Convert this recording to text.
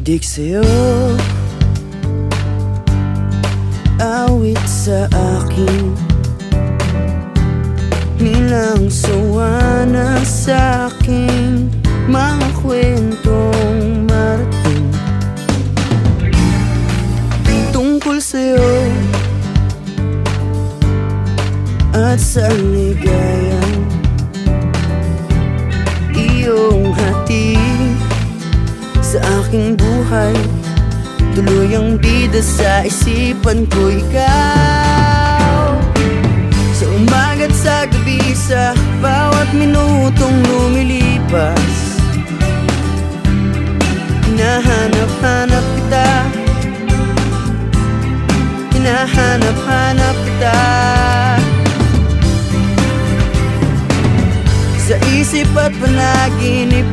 Titig sa'yo, awit sa akin, nilang sawa na sa'king mga kwentong marating tungkol sa'yo at sa ligayang iyong hatid sa aking buhay. Tuluyang bida sa isipan ko ikaw, sa umaga't sa gabi, sa bawat minutong lumilipas. Hinahanap-hanap kita, hinahanap-hanap kita. Sa isip at panaginip